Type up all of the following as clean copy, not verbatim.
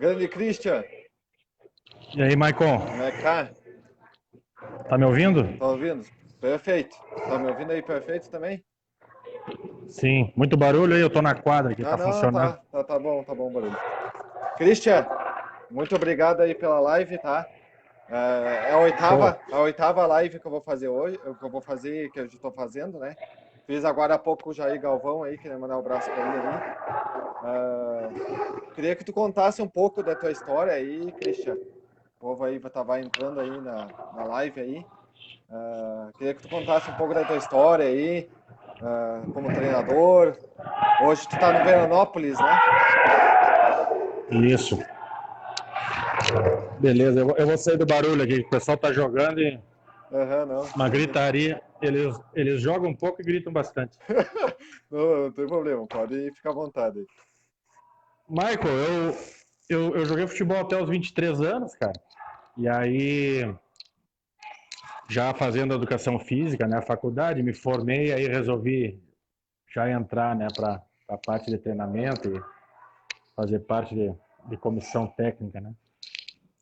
Grande Christian, E aí, Maicon, como é que tá? tá me ouvindo? Tá ouvindo? Perfeito. Tá me ouvindo aí perfeito também? Sim, muito barulho aí, eu tô na quadra aqui, Ah, tá não, funcionando. tá bom o barulho. Christian, muito obrigado aí pela live, tá? É Show. a oitava live que eu vou fazer hoje, que eu vou fazer, que eu já tô fazendo, né? Fiz agora há pouco o Jair Galvão aí, queria mandar um abraço pra ele ali. Ah, queria que tu contasse um pouco da tua história aí, Christian. O povo aí tava entrando aí na live aí. Queria que tu contasse um pouco da tua história aí, como treinador. Hoje tu tá no Veranópolis, né? Isso. Beleza, eu vou sair do barulho aqui, o pessoal tá jogando e Aham, não. uma gritaria. Eles jogam um pouco e gritam bastante. Não, não tem problema, pode ficar à vontade. Michael, eu joguei futebol até os 23 anos, cara. E aí, já fazendo educação física, né, a faculdade, me formei, aí resolvi já entrar, né, para a parte de treinamento e fazer parte de comissão técnica, né.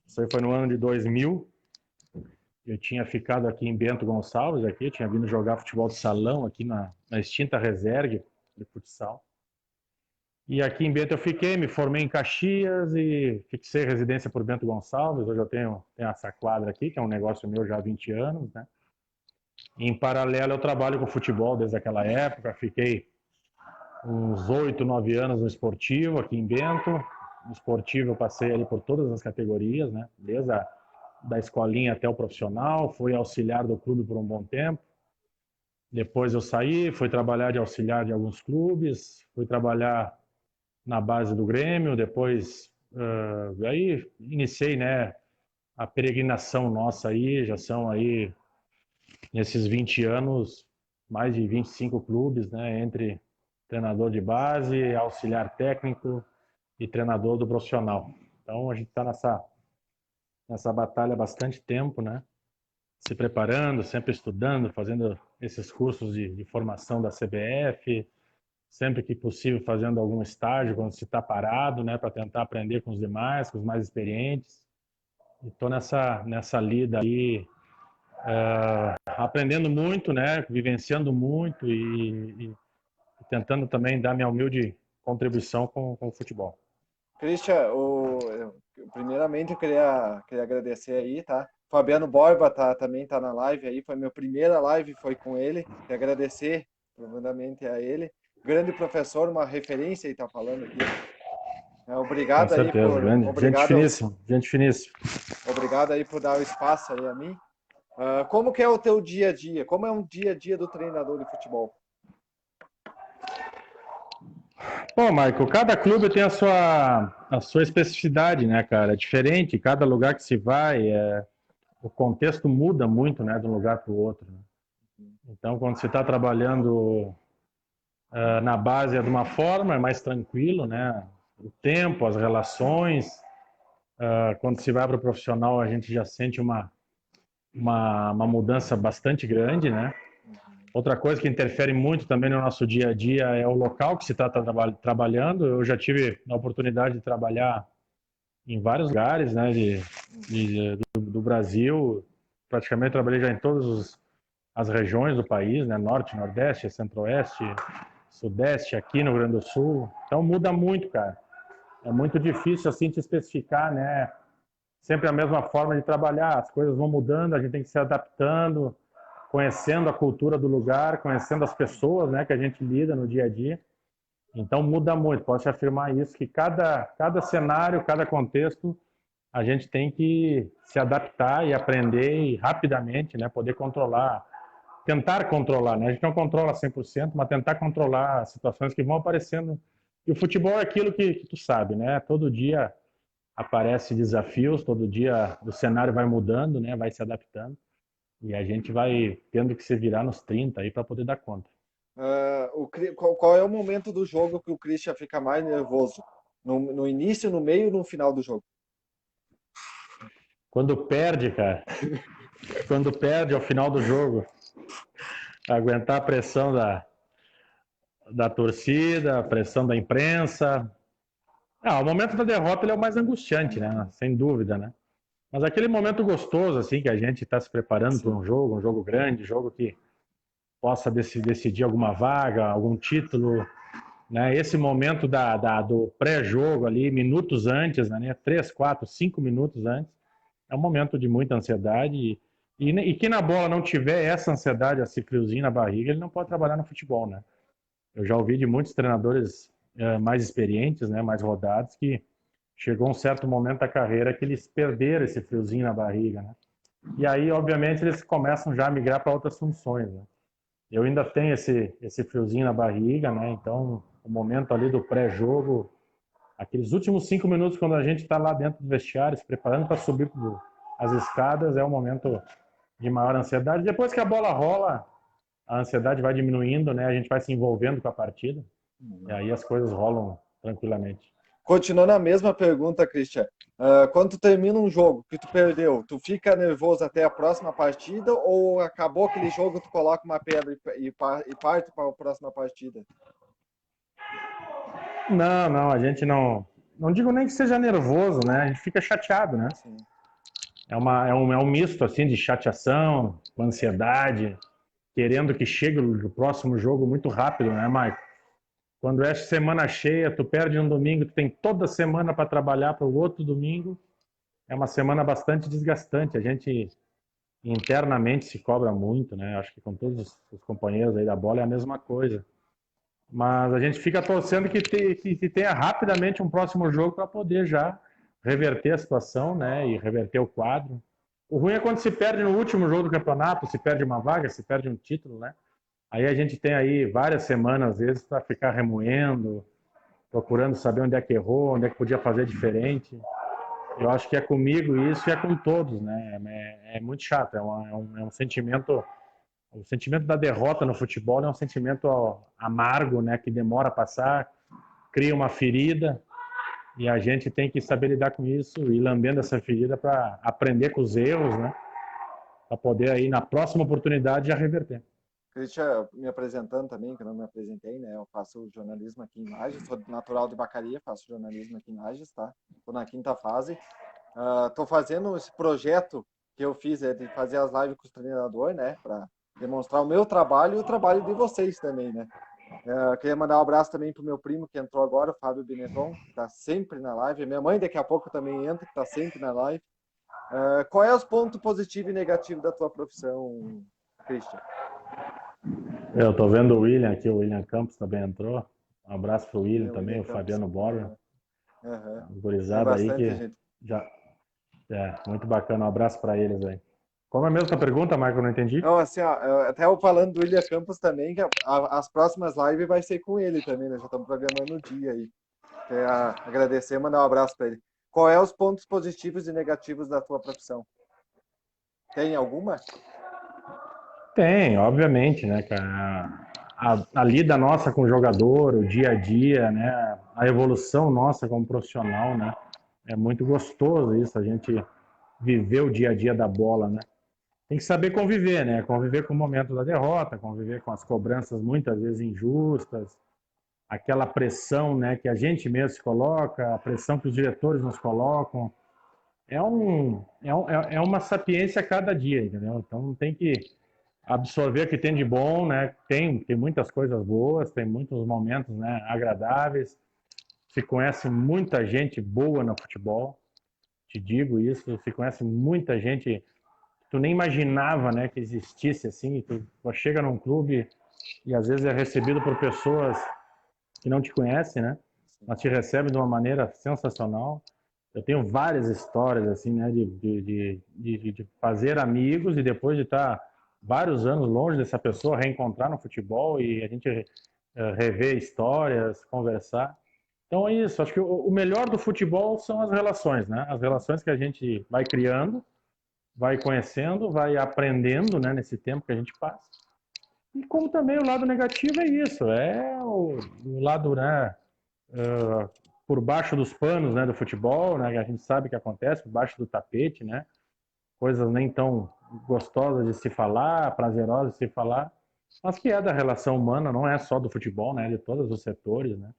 Isso aí foi no ano de 2000. Eu tinha ficado aqui em Bento Gonçalves, aqui, tinha vindo jogar futebol de salão aqui na extinta Resergue de futsal. E aqui em Bento eu fiquei, me formei em Caxias e fixei residência por Bento Gonçalves. Hoje eu tenho essa quadra aqui, que é um negócio meu já há 20 anos, né? E, em paralelo eu trabalho com futebol desde aquela época. Fiquei uns 8, 9 anos no esportivo aqui em Bento. No esportivo eu passei ali por todas as categorias, né? Desde da escolinha até o profissional, fui auxiliar do clube por um bom tempo. Depois eu saí, fui trabalhar de auxiliar de alguns clubes, fui trabalhar na base do Grêmio, depois aí iniciei, né, a peregrinação nossa aí, já são aí nesses 20 anos mais de 25 clubes, né, entre treinador de base, auxiliar técnico e treinador do profissional. Então a gente está nessa batalha há bastante tempo, né? Se preparando, sempre estudando, fazendo esses cursos de formação da CBF, sempre que possível fazendo algum estágio quando se está parado, né, para tentar aprender com os demais, com os mais experientes. E estou nessa lida aí, aprendendo muito, né, vivenciando muito e tentando também dar minha humilde contribuição com o futebol. Christian, primeiramente eu queria agradecer aí, tá? Fabiano Borba também tá na live aí, foi minha primeira live, foi com ele. Queria agradecer profundamente a ele. Grande professor, uma referência aí tá falando aqui. Com certeza, grande. Gente finíssima, gente finíssima. Obrigado aí por dar o espaço aí a mim. Como que é o teu dia a dia? Como é um dia a dia do treinador de futebol? Bom, Michael, cada clube tem a sua especificidade, né, cara? É diferente, cada lugar que se vai, o contexto muda muito, né, de um lugar para o outro, né? Então, quando você está trabalhando na base é de uma forma, é mais tranquilo, né? O tempo, as relações. Quando se vai para o profissional, a gente já sente uma mudança bastante grande, né? Outra coisa que interfere muito também no nosso dia a dia é o local que se está trabalhando. Eu já tive a oportunidade de trabalhar em vários lugares, né, do Brasil. Praticamente trabalhei já em todas as regiões do país, né, Norte, Nordeste, Centro-Oeste, Sudeste, aqui no Rio Grande do Sul. Então muda muito, cara. É muito difícil assim te especificar, né? Sempre a mesma forma de trabalhar. As coisas vão mudando, a gente tem que se adaptando, conhecendo a cultura do lugar, conhecendo as pessoas, né, que a gente lida no dia a dia. Então muda muito. Posso afirmar isso que cada cenário, cada contexto, a gente tem que se adaptar e aprender e rapidamente, né, poder controlar, tentar controlar, né? A gente não controla 100%, mas tentar controlar as situações que vão aparecendo. E o futebol é aquilo que tu sabe, né? Todo dia aparece desafios, todo dia o cenário vai mudando, né? Vai se adaptando e a gente vai tendo que se virar nos 30 aí para poder dar conta. Qual é o momento do jogo que o Christian fica mais nervoso? No início, no meio e no final do jogo? Quando perde, cara, quando perde ao final do jogo, aguentar a pressão da torcida, a pressão da imprensa, O momento da derrota ele é o mais angustiante, né? Sem dúvida, né? Mas aquele momento gostoso, assim, que a gente está se preparando para um jogo grande, jogo que possa decidir alguma vaga, algum título, né? Esse momento do pré-jogo ali, minutos antes, né? 3, 4, 5 minutos antes, é um momento de muita ansiedade. E quem na bola não tiver essa ansiedade, esse friozinho na barriga, ele não pode trabalhar no futebol, né? Eu já ouvi de muitos treinadores mais experientes, né? Mais rodados, que chegou um certo momento da carreira que eles perderam esse friozinho na barriga, né? E aí, obviamente, eles começam já a migrar para outras funções, né? Eu ainda tenho esse friozinho na barriga, né? Então, o momento ali do pré-jogo, aqueles últimos 5 minutos quando a gente está lá dentro do vestiário, se preparando para subir as escadas, é o momento de maior ansiedade. Depois que a bola rola, a ansiedade vai diminuindo, né? A gente vai se envolvendo com a partida e aí as coisas rolam tranquilamente. Continuando a mesma pergunta, Christian. Quando tu termina um jogo que tu perdeu, tu fica nervoso até a próxima partida ou acabou aquele jogo, tu coloca uma pedra e parte para a próxima partida? Não, a gente não digo nem que seja nervoso, né? A gente fica chateado, né? Sim. É um misto assim de chateação, com ansiedade, querendo que chegue o próximo jogo muito rápido, né, Mike? Quando é semana cheia, tu perde um domingo, tu tem toda semana para trabalhar para o outro domingo, é uma semana bastante desgastante. A gente internamente se cobra muito, né? Acho que com todos os companheiros aí da bola é a mesma coisa. Mas a gente fica torcendo que tenha rapidamente um próximo jogo para poder já reverter a situação, né? E reverter o quadro. O ruim é quando se perde no último jogo do campeonato, se perde uma vaga, se perde um título, né? Aí a gente tem aí várias semanas, às vezes, para ficar remoendo, procurando saber onde é que errou, onde é que podia fazer diferente. Eu acho que é comigo isso e é com todos, né? É muito chato, é um sentimento. O sentimento da derrota no futebol é um sentimento amargo, né? Que demora a passar, cria uma ferida e a gente tem que saber lidar com isso e ir lambendo essa ferida para aprender com os erros, né? Para poder aí na próxima oportunidade já reverter. Christian, me apresentando também, que eu não me apresentei, né? Eu faço jornalismo aqui em Lages, sou natural de Vacaria, faço jornalismo aqui em Lages, tá? Estou na quinta fase. Estou fazendo esse projeto que eu fiz, de fazer as lives com os treinadores, né? Para demonstrar o meu trabalho e o trabalho de vocês também, né? Queria mandar um abraço também pro meu primo que entrou agora, o Fábio Benetton, que está sempre na live. Minha mãe daqui a pouco também entra, que está sempre na live. Qual é os pontos positivos e negativos da tua profissão, Christian? Eu tô vendo o William aqui, o William Campos também entrou. Um abraço pro William também, William o Campos. Fabiano Borja. Uhum. Tem Gurizada aí bastante que gente. já. Muito bacana. Um abraço para eles aí. Como é mesmo a tua pergunta, Marco? Eu não entendi. Não, assim, ó, até eu falando do William Campos também, que as próximas lives vai ser com ele também, né? Já estamos programando o dia aí. Quero agradecer e mandar um abraço para ele. Qual é os pontos positivos e negativos da tua profissão? Tem alguma? Tem, obviamente, né, cara? A lida nossa com o jogador, o dia a dia, né? A evolução nossa como profissional, né? É muito gostoso isso, a gente viver o dia a dia da bola, né? Tem que saber conviver, né? Conviver com o momento da derrota, conviver com as cobranças muitas vezes injustas, aquela pressão, né, que a gente mesmo se coloca, a pressão que os diretores nos colocam. É uma sapiência a cada dia, entendeu? Então tem que absorver o que tem de bom, né? Tem muitas coisas boas, tem muitos momentos, né, agradáveis. Se conhece muita gente boa no futebol, te digo isso. Se conhece muita gente que tu nem imaginava, né, que existisse assim. Tu chega num clube e às vezes é recebido por pessoas que não te conhecem, né? Mas te recebem de uma maneira sensacional. Eu tenho várias histórias assim, né, de fazer amigos e depois de estar vários anos longe dessa pessoa, reencontrar no futebol e a gente rever histórias, conversar. Então é isso. Acho que o melhor do futebol são as relações, né? As relações que a gente vai criando, vai conhecendo, vai aprendendo, né, nesse tempo que a gente passa. E como também o lado negativo é isso, o lado, né, por baixo dos panos, né, do futebol, né, que a gente sabe que acontece, por baixo do tapete, né, coisas nem tão gostosas de se falar, prazerosas de se falar, mas que é da relação humana, não é só do futebol, né, de todos os setores, né.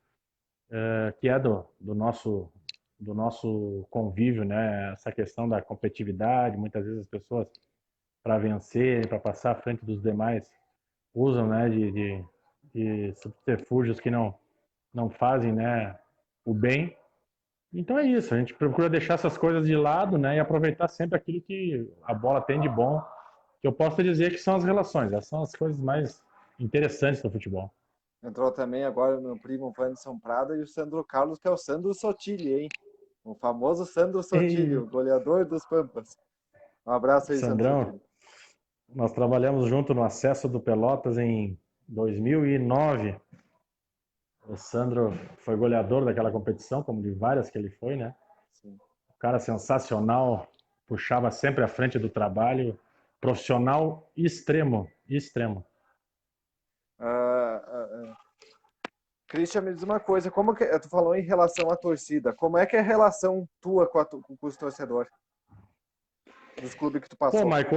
que é do nosso convívio, né? Essa questão da competitividade, muitas vezes as pessoas, para vencer, para passar à frente dos demais, usam, né, de subterfúgios que não fazem, né, o bem. Então é isso, a gente procura deixar essas coisas de lado, né, e aproveitar sempre aquilo que a bola tem de bom, que eu posso dizer que são as relações, essas são as coisas mais interessantes do futebol. Entrou também agora o meu primo Wanderson Prada e o Sandro Carlos, que é o Sandro Sotile, hein? O famoso Sandro Sotile, Ei, o goleador dos Pampas. Um abraço aí, Sandro Sandrão, Sotile. nós trabalhamos junto no acesso do Pelotas em 2009. O Sandro foi goleador daquela competição, como de várias que ele foi, né? Sim. O cara sensacional, puxava sempre à frente do trabalho, profissional extremo, extremo. Ah, ah, ah. Christian, me diz uma coisa, como que tu falou em relação à torcida? Como é que é a relação tua com os torcedores dos clubes que tu Pô, passou? Maico,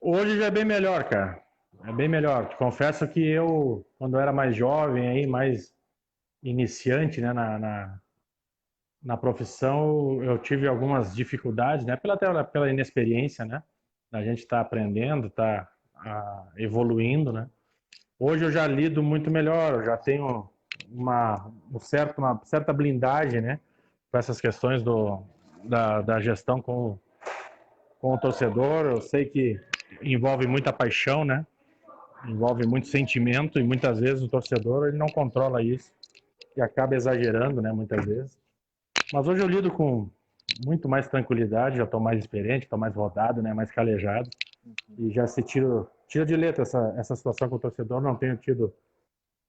hoje já é bem melhor, cara. É bem melhor. Te confesso que eu, quando era mais jovem, aí, mais iniciante, né, na profissão, eu tive algumas dificuldades, né, pela inexperiência, né, a gente está aprendendo, está evoluindo, né. Hoje eu já lido muito melhor, eu já tenho uma certa blindagem, né, com essas questões da gestão com o torcedor. Eu sei que envolve muita paixão, né, envolve muito sentimento e muitas vezes o torcedor ele não controla isso e acaba exagerando, né, muitas vezes. Mas hoje eu lido com muito mais tranquilidade, já estou mais experiente, estou mais rodado, né, mais calejado e já se tira de letra essa situação com o torcedor. Não tenho tido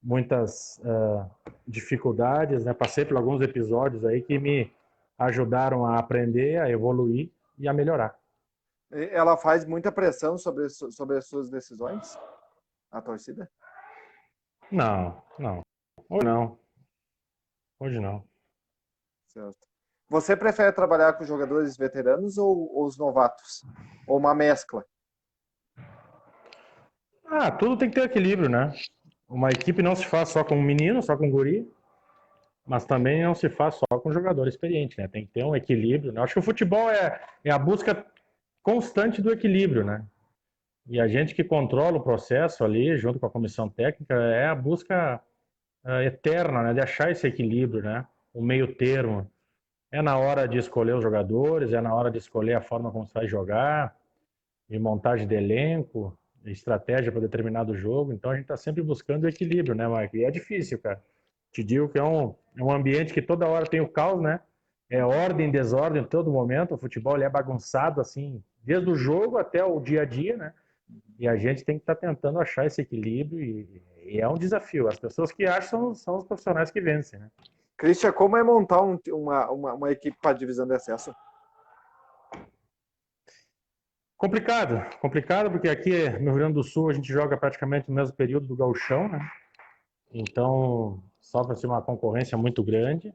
muitas dificuldades, né? Passei por alguns episódios aí que me ajudaram a aprender, a evoluir e a melhorar. Ela faz muita pressão sobre as suas decisões, a torcida? Não, não. Hoje não. Hoje não. Certo. Você prefere trabalhar com jogadores veteranos ou os novatos? Ou uma mescla? Tudo tem que ter equilíbrio, né? Uma equipe não se faz só com menino, só com guri, mas também não se faz só com jogador experiente, né? Tem que ter um equilíbrio, né? Acho que o futebol é a busca constante do equilíbrio, né? E a gente que controla o processo ali, junto com a comissão técnica, é a busca eterna, né? De achar esse equilíbrio, né? O meio termo. É na hora de escolher os jogadores, é na hora de escolher a forma como você vai jogar, de montagem de elenco, de estratégia para determinado jogo. Então a gente está sempre buscando o equilíbrio, né, Mike? E é difícil, cara. Te digo que é um ambiente que toda hora tem o caos, né? É ordem, desordem em todo momento. O futebol ele é bagunçado, assim, desde o jogo até o dia a dia, né? E a gente tem que estar tentando achar esse equilíbrio e é um desafio. As pessoas que acham são os profissionais que vencem, né? Christian, como é montar uma equipe para a divisão de acesso? Complicado, porque aqui no Rio Grande do Sul a gente joga praticamente no mesmo período do gauchão, né? Então sofre-se uma concorrência muito grande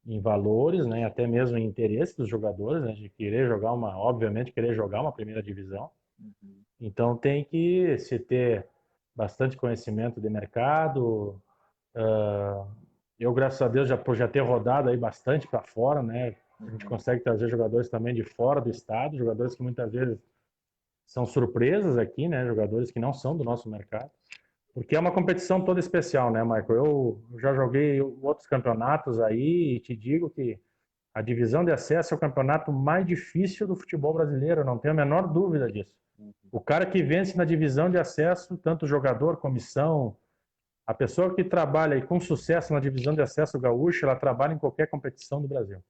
em valores, né? Até mesmo em interesse dos jogadores, né? De querer jogar obviamente querer jogar uma primeira divisão. Então tem que se ter bastante conhecimento de mercado. Eu, graças a Deus, já ter rodado aí bastante para fora, né? A gente consegue trazer jogadores também de fora do estado, jogadores que muitas vezes são surpresas aqui, né? Jogadores que não são do nosso mercado. Porque é uma competição toda especial, né, Michael? Eu já joguei outros campeonatos aí e te digo que a divisão de acesso é o campeonato mais difícil do futebol brasileiro, não tenho a menor dúvida disso. O cara que vence na divisão de acesso, tanto jogador, comissão, a pessoa que trabalha aí com sucesso na divisão de acesso gaúcho, ela trabalha em qualquer competição do Brasil.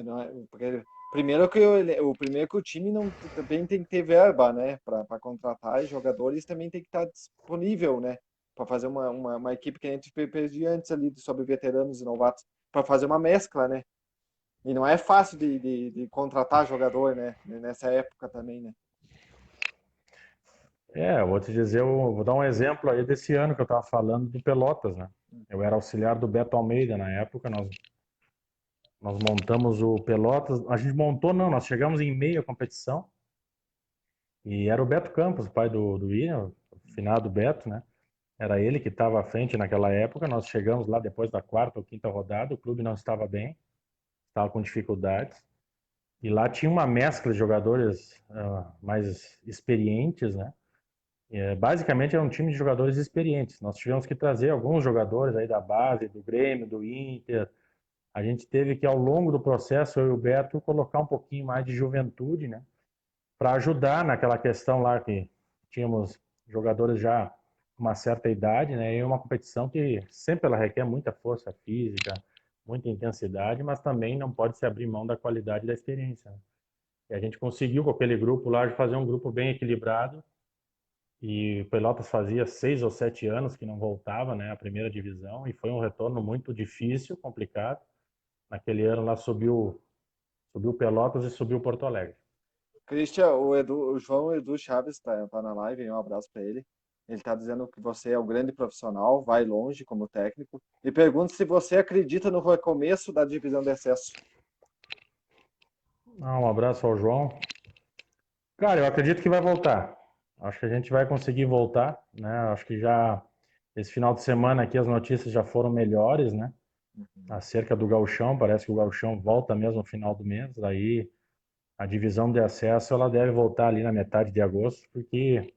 Não porque primeiro que o time não também tem que ter verba, né, para contratar e jogadores também tem que estar disponível, né, para fazer uma equipe que a gente fez antes ali sobre veteranos e novatos, para fazer uma mescla, né? E não é fácil de contratar jogador, né, nessa época também, né? Eu vou te dizer, eu vou dar um exemplo aí desse ano que eu estava falando do Pelotas, né? Eu era auxiliar do Beto Almeida na época, nós montamos o Pelotas, a gente montou não, nós chegamos em meio à competição e era o Beto Campos, o pai do William, o finado Beto, né? Era ele que estava à frente naquela época. Nós chegamos lá depois da quarta ou quinta rodada, o clube não estava bem, estava com dificuldades. E lá tinha uma mescla de jogadores mais experientes, né? Basicamente era um time de jogadores experientes. Nós tivemos que trazer alguns jogadores aí da base, do Grêmio, do Inter. A gente teve que, ao longo do processo, eu e o Beto, colocar um pouquinho mais de juventude, né? Para ajudar naquela questão lá que tínhamos jogadores já com uma certa idade, né? E uma competição que sempre ela requer muita força física, muita intensidade, mas também não pode se abrir mão da qualidade e da experiência, né? E a gente conseguiu com aquele grupo lá fazer um grupo bem equilibrado. E o Pelotas fazia 6 ou 7 anos que não voltava, né, à primeira divisão, e foi um retorno muito difícil, complicado. Naquele ano lá subiu Pelotas e subiu Porto Alegre. Christian, o João Edu Chaves tá na live, um abraço para ele. Ele está dizendo que você é um grande profissional, vai longe como técnico, e pergunta se você acredita no recomeço da divisão de acesso. Um abraço ao João. Cara, eu acredito que vai voltar. Acho que a gente vai conseguir voltar, né? Acho que já esse final de semana aqui as notícias já foram melhores, né? Acerca do Gauchão, parece que o Gauchão volta mesmo no final do mês. Aí a divisão de acesso ela deve voltar ali na metade de agosto, porque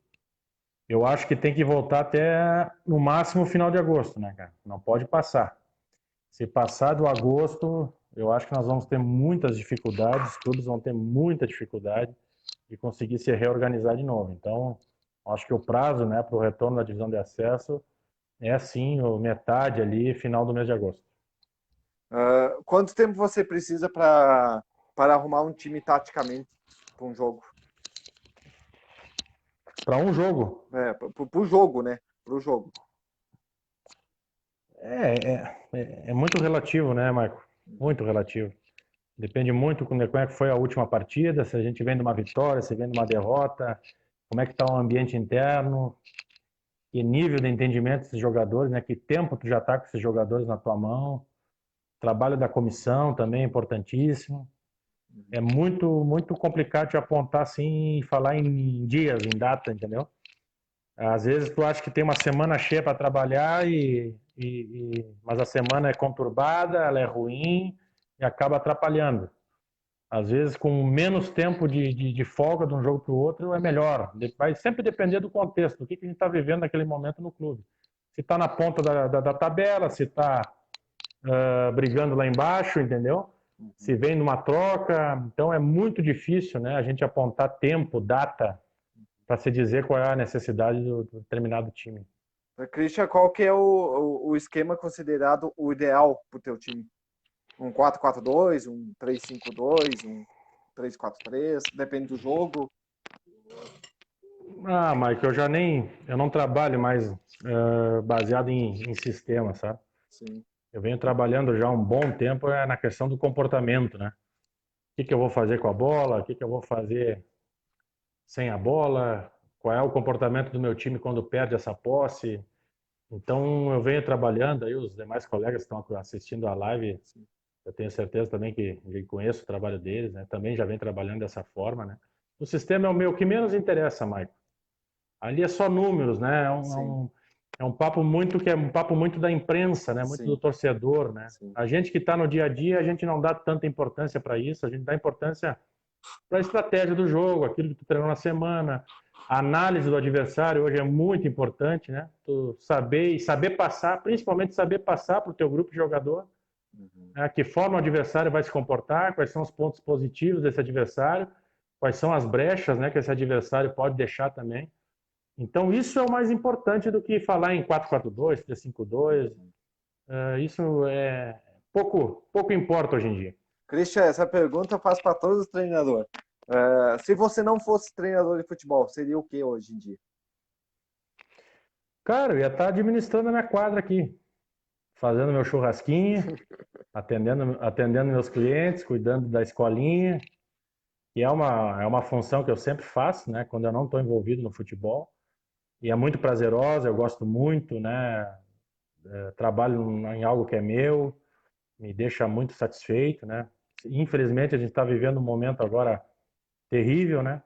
eu acho que tem que voltar até no máximo o final de agosto, né, cara? Não pode passar. Se passar do agosto, eu acho que nós vamos ter muitas dificuldades, os clubes vão ter muita dificuldade de conseguir se reorganizar de novo. Então, acho que o prazo, né, para o retorno da divisão de acesso é sim metade ali, final do mês de agosto. Quanto tempo você precisa para arrumar um time taticamente para um jogo? Para um jogo? Para o jogo, né? Para o jogo. É muito relativo, né, Marco? Muito relativo. Depende muito como é que foi a última partida, se a gente vem de uma vitória, se vem de uma derrota, como é que está o ambiente interno, que nível de entendimento desses jogadores, né? Que tempo tu já está com esses jogadores na tua mão. O trabalho da comissão também é importantíssimo. É muito complicado de apontar assim e falar em dias, em data, entendeu? Às vezes tu acha que tem uma semana cheia para trabalhar mas a semana é conturbada, ela é ruim e acaba atrapalhando. Às vezes, com menos tempo de folga de um jogo para o outro, é melhor. Vai sempre depender do contexto, do que a gente está vivendo naquele momento no clube. Se está na ponta da tabela, se está brigando lá embaixo, entendeu? Se vem numa troca. Então, é muito difícil, né, a gente apontar tempo, data, para se dizer qual é a necessidade do determinado time. Christian, qual que é o esquema considerado o ideal para o teu time? Um 4-4-2, um 3-5-2, um 3-4-3, depende do jogo. Mike, eu não trabalho mais baseado em sistema, sabe? Sim. Eu venho trabalhando já há um bom tempo na questão do comportamento, né? O que eu vou fazer com a bola, o que eu vou fazer sem a bola, qual é o comportamento do meu time quando perde essa posse. Então, eu venho trabalhando, aí os demais colegas que estão assistindo a live, eu tenho certeza também que conheço o trabalho deles, né? Também já vem trabalhando dessa forma, né? O sistema é o meu que menos interessa, Maicon. Ali é só números, né? É um papo muito que é um papo muito da imprensa, né? Muito do torcedor, né? Sim. A gente que está no dia a dia, a gente não dá tanta importância para isso, a gente dá importância para a estratégia do jogo, aquilo que tu treinou na semana. A análise do adversário hoje é muito importante, né? Tu saber passar, principalmente saber passar para o teu grupo de jogador, né? Que forma o adversário vai se comportar, quais são os pontos positivos desse adversário, quais são as brechas, né, que esse adversário pode deixar também. Então, isso é o mais importante do que falar em 4-4-2, 3-5-2. Isso pouco importa hoje em dia. Christian, essa pergunta eu faço para todos os treinadores. Se você não fosse treinador de futebol, seria o que hoje em dia? Cara, eu ia estar administrando a minha quadra aqui, fazendo meu churrasquinho, atendendo meus clientes, cuidando da escolinha, que é uma função que eu sempre faço, né, quando eu não estou envolvido no futebol. E é muito prazerosa, eu gosto muito, né? Trabalho em algo que é meu, me deixa muito satisfeito, né? Infelizmente a gente está vivendo um momento agora terrível, né?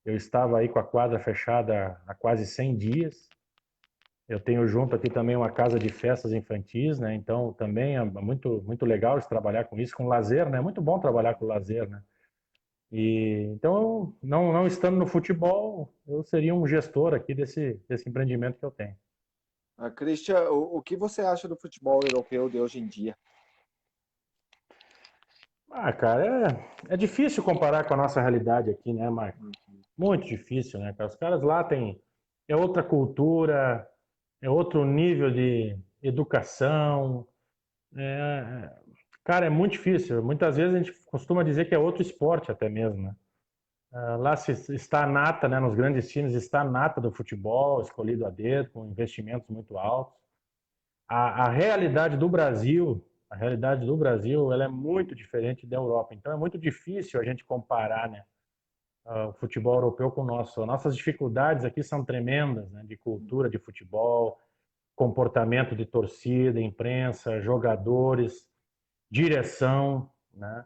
Eu estava aí com a quadra fechada há quase 100 dias Eu tenho junto aqui também uma casa de festas infantis, né? Então também é muito legal de trabalhar com isso, com lazer, né? É muito bom trabalhar com lazer, né? E então, não estando no futebol, eu seria um gestor aqui desse empreendimento que eu tenho. Christian, o que você acha do futebol europeu de hoje em dia? Ah, cara, é difícil comparar com a nossa realidade aqui, né, Marco? Muito difícil, né, cara? Os caras lá têm é outra cultura, é outro nível de educação. É, cara, é muito difícil. Muitas vezes a gente costuma dizer que é outro esporte até mesmo, né? Lá está a nata, né? Nos grandes times está a nata do futebol, escolhido a dedo, com investimentos muito altos. A realidade do Brasil, a realidade do Brasil, ela é muito diferente da Europa. Então é muito difícil a gente comparar, né, o futebol europeu com o nosso. Nossas dificuldades aqui são tremendas, né, de cultura de futebol, comportamento de torcida, imprensa, jogadores, direção, né?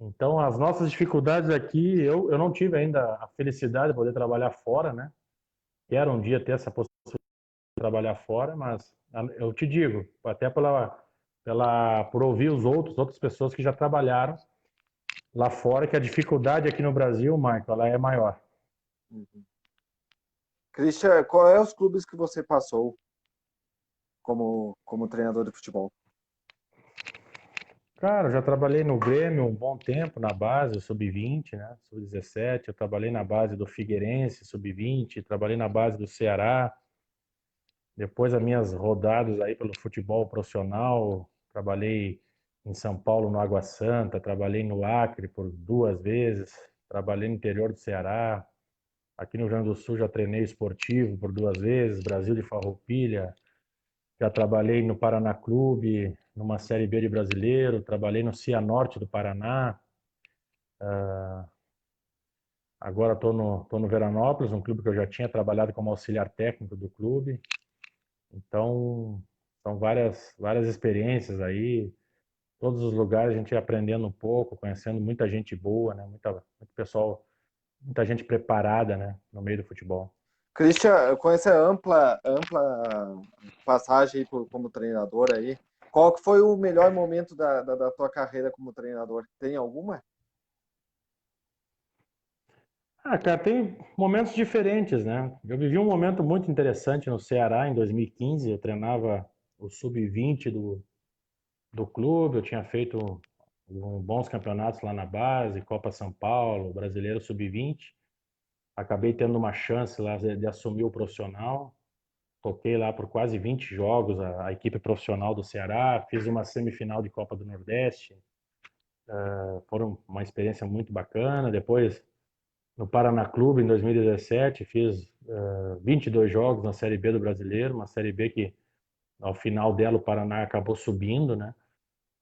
Então, as nossas dificuldades aqui, eu não tive ainda a felicidade de poder trabalhar fora, né? Quero um dia ter essa possibilidade de trabalhar fora, mas eu te digo, até por ouvir outras pessoas que já trabalharam lá fora, que a dificuldade aqui no Brasil, Marco, ela é maior. Uhum. Christian, qual é os clubes que você passou como treinador de futebol? Cara, eu já trabalhei no Grêmio um bom tempo, na base, sub-20, né? Sub-17. Eu trabalhei na base do Figueirense, sub-20. Trabalhei na base do Ceará. Depois, as minhas rodadas aí pelo futebol profissional. Trabalhei em São Paulo, no Água Santa. Trabalhei no Acre por 2 vezes. Trabalhei no interior do Ceará. Aqui no Rio Grande do Sul já treinei esportivo por 2 vezes. Brasil de Farroupilha. Já trabalhei no Paraná Clube, numa Série B de brasileiro, trabalhei no Cianorte do Paraná, agora tô no Veranópolis, um clube que eu já tinha trabalhado como auxiliar técnico do clube. Então, são várias experiências aí, todos os lugares a gente ia aprendendo um pouco, conhecendo muita gente boa, né? Muito pessoal, muita gente preparada, né? No meio do futebol. Christian, com essa ampla passagem aí como treinador aí, qual que foi o melhor momento da tua carreira como treinador? Tem alguma? Ah, cara, tem momentos diferentes, né? Eu vivi um momento muito interessante no Ceará em 2015. Eu treinava o sub-20 do clube. Eu tinha feito bons campeonatos lá na base, Copa São Paulo, Brasileiro sub-20. Acabei tendo uma chance lá de assumir o profissional. Toquei lá por quase 20 jogos a equipe profissional do Ceará. Fiz uma semifinal de Copa do Nordeste. Foram uma experiência muito bacana. Depois no Paraná Clube em 2017, fiz 22 jogos na Série B do Brasileiro, uma Série B que ao final dela o Paraná acabou subindo, né?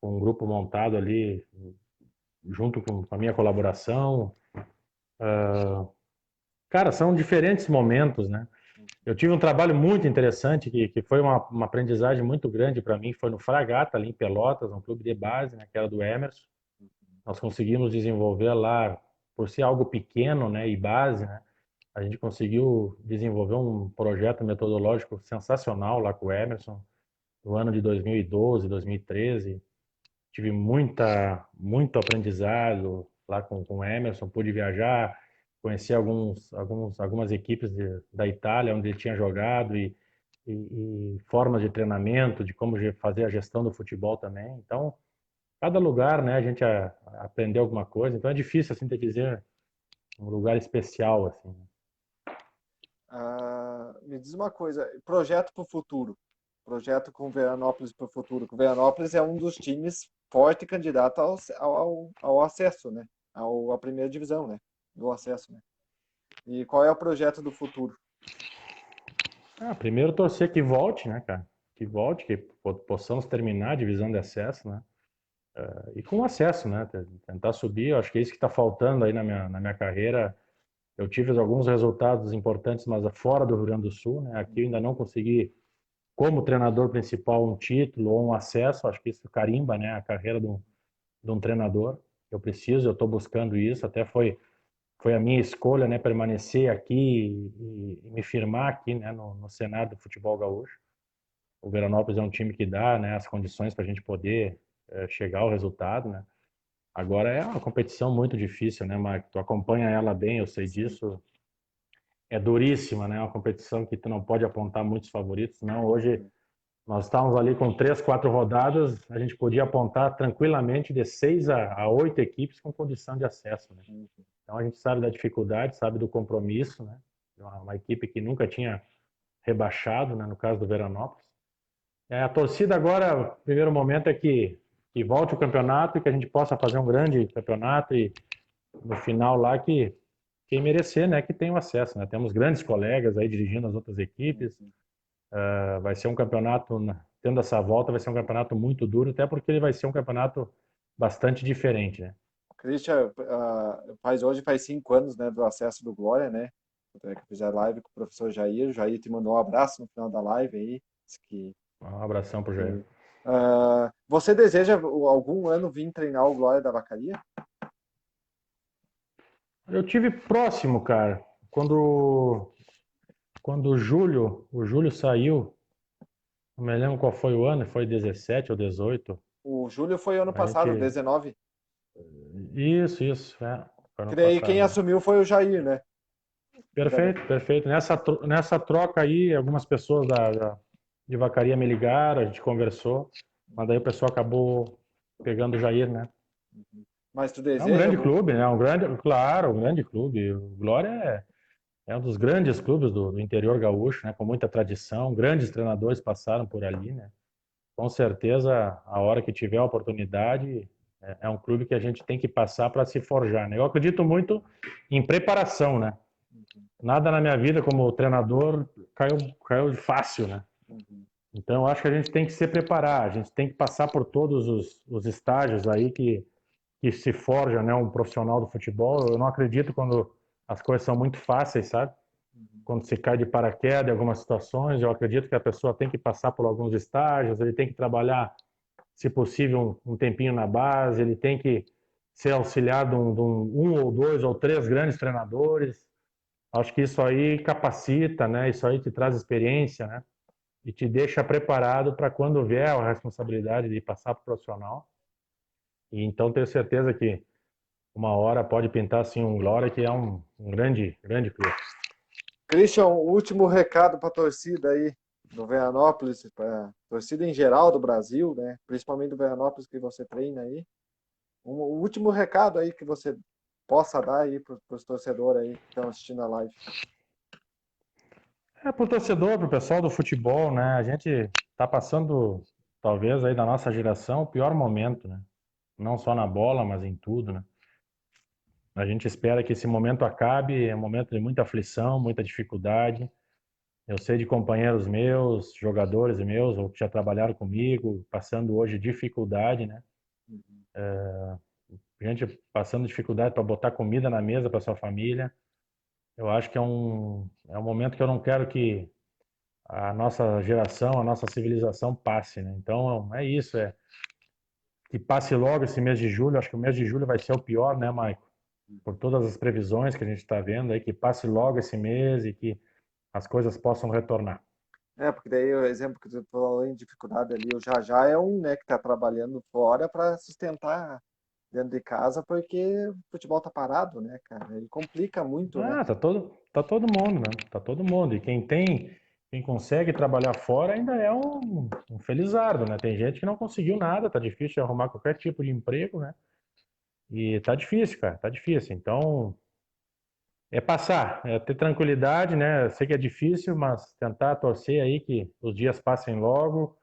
Com um grupo montado ali junto com a minha colaboração. Cara, são diferentes momentos, né? Eu tive um trabalho muito interessante que foi uma aprendizagem muito grande para mim, foi no Fragata, ali em Pelotas, um clube de base, né, que era do Emerson. Nós conseguimos desenvolver lá, por ser algo pequeno, né, e base, né? A gente conseguiu desenvolver um projeto metodológico sensacional lá com o Emerson, no ano de 2012, 2013. Tive muito aprendizado lá com o Emerson, pude viajar, conhecer algumas equipes da Itália, onde ele tinha jogado, e formas de treinamento, de como fazer a gestão do futebol também. Então, cada lugar, né, a gente aprendeu alguma coisa. Então, é difícil, assim, te dizer um lugar especial, assim. Me diz uma coisa, projeto para o futuro. Projeto com Veranópolis para o futuro. O Veranópolis é um dos times forte candidato ao acesso, né? À primeira divisão, né? Do acesso, né? E qual é o projeto do futuro? Primeiro torcer que volte, né, cara? Que volte, que possamos terminar a divisão de acesso, né? E com acesso, né? Tentar subir, eu acho que é isso que está faltando aí na minha carreira. Eu tive alguns resultados importantes, mas fora do Rio Grande do Sul, né? Aqui eu ainda não consegui, como treinador principal, um título ou um acesso. Acho que isso carimba, né? A carreira de um treinador. Eu estou buscando isso. Até foi foi a minha escolha, né, permanecer aqui e me firmar aqui, né, no cenário do futebol gaúcho. O Veranópolis é um time que dá, né, as condições para a gente poder chegar ao resultado, né. Agora é uma competição muito difícil, né, Marco? Tu acompanha ela bem, eu sei disso. É duríssima, né? É uma competição que tu não pode apontar muitos favoritos, não. Hoje nós estávamos ali com 3, 4 rodadas, a gente podia apontar tranquilamente de 6 a 8 equipes com condição de acesso, né? Então a gente sabe da dificuldade, sabe do compromisso, né? Uma equipe que nunca tinha rebaixado, né? No caso do Veranópolis. A torcida agora, o primeiro momento é que volte o campeonato e que a gente possa fazer um grande campeonato e no final lá que quem merecer, né, que tem o acesso, né? Temos grandes colegas aí dirigindo as outras equipes. Vai ser um campeonato, tendo essa volta, vai ser um campeonato muito duro, até porque ele vai ser um campeonato bastante diferente, né? Christian, hoje faz 5 anos, né, do acesso do Glória, né? Que eu fiz a live com o professor Jair. O Jair te mandou um abraço no final da live aí. Disse Um abração pro Jair. você deseja algum ano vir treinar o Glória da Vacaria? Eu tive próximo, cara, quando o Júlio saiu, não me lembro qual foi o ano, foi 17 ou 18. O Júlio foi ano A passado, gente 19. isso, foi Que ano daí quem passado, né? assumiu foi o Jair, né? Perfeito, perfeito. Nessa troca aí, algumas pessoas de Vacaria me ligaram, a gente conversou, mas daí o pessoal acabou pegando o Jair, né? Mas tu É um deseja? grande clube, né? Claro, um grande clube. O Glória é um dos grandes clubes do interior gaúcho, né? Com muita tradição, grandes treinadores passaram por ali, né? Com certeza, a hora que tiver a oportunidade, é um clube que a gente tem que passar para se forjar, né? Eu acredito muito em preparação, né? Nada na minha vida como treinador caiu fácil, né? Então, eu acho que a gente tem que se preparar, a gente tem que passar por todos os estágios aí que se forja, né, um profissional do futebol. Eu não acredito quando as coisas são muito fáceis, sabe? Quando se cai de paraquedas em algumas situações, eu acredito que a pessoa tem que passar por alguns estágios, ele tem que trabalhar, se possível, um tempinho na base, ele tem que ser auxiliado de um ou dois ou três grandes treinadores. Acho que isso aí capacita, né? Isso aí te traz experiência, né? E te deixa preparado para quando vier a responsabilidade de passar para o profissional. E então tenho certeza que uma hora pode pintar assim um Glória que é um grande, grande clube. Christian, último recado para a torcida aí do Veranópolis, para torcida em geral do Brasil, né? Principalmente do Veranópolis que você treina aí. Um último recado aí que você possa dar aí para os torcedores aí que estão assistindo a live. Para o torcedor, para o pessoal do futebol, né? A gente está passando, talvez aí da nossa geração, o pior momento, né? Não só na bola, mas em tudo, né? A gente espera que esse momento acabe, é um momento de muita aflição, muita dificuldade. Eu sei de companheiros meus, jogadores meus, ou que já trabalharam comigo, passando hoje dificuldade, né? Gente passando dificuldade para botar comida na mesa para sua família. Eu acho que é um momento que eu não quero que a nossa geração, a nossa civilização passe, né? Então é isso, que passe logo esse mês de julho. Acho que o mês de julho vai ser o pior, né, Maico? Por todas as previsões que a gente está vendo aí, que passe logo esse mês e que as coisas possam retornar. Porque daí o exemplo que tu falou em dificuldade ali, o Jajá é um, né, que está trabalhando fora para sustentar dentro de casa, porque o futebol tá parado, né, cara? Ele complica muito, né? Tá todo mundo, né? Tá todo mundo. E quem consegue trabalhar fora ainda é um felizardo, né? Tem gente que não conseguiu nada, tá difícil de arrumar qualquer tipo de emprego, né? E tá difícil, cara, tá difícil. Então, é passar, é ter tranquilidade, né? Eu sei que é difícil, mas tentar torcer aí que os dias passem logo.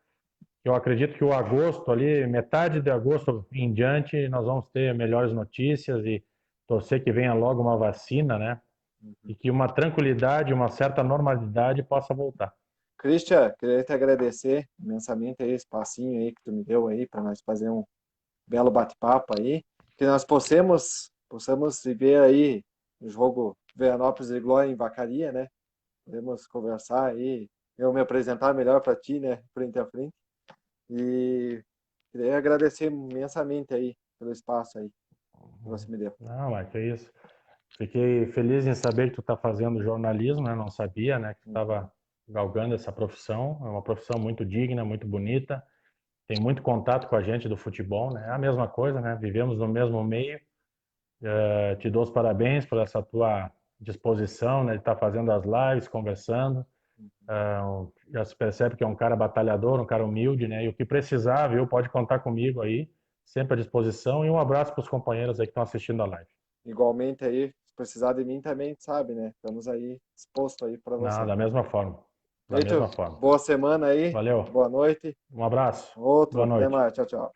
Eu acredito que o agosto ali, metade de agosto em diante, nós vamos ter melhores notícias e torcer que venha logo uma vacina, né? E que uma tranquilidade, uma certa normalidade possa voltar. Christian, queria te agradecer imensamente aí esse passinho aí que tu me deu aí para nós fazer um belo bate-papo aí, que nós possamos ver aí o jogo Veranópolis e Glória em Vacaria, né? Podemos conversar aí, eu me apresentar melhor para ti, né, frente a frente. E queria agradecer imensamente aí pelo espaço aí que você me deu. Não, mas é isso. Fiquei feliz em saber que tu tá fazendo jornalismo, né? Não sabia, né? Que tu estava galgando essa profissão. É uma profissão muito digna, muito bonita. Tem muito contato com a gente do futebol, né? É a mesma coisa, né? Vivemos no mesmo meio. Te dou os parabéns por essa tua disposição, né? De estar fazendo as lives, conversando. Já se percebe que é um cara batalhador, um cara humilde, né? E o que precisar, viu? Pode contar comigo aí, sempre à disposição. E um abraço para os companheiros aí que estão assistindo a live. Igualmente aí, se precisar de mim também, sabe, né? Estamos aí disposto aí para Não, você. da mesma forma. Da Heitor, mesma forma. boa semana aí, Valeu. boa noite. Um abraço. Outro, Boa até noite. mais, tchau, tchau.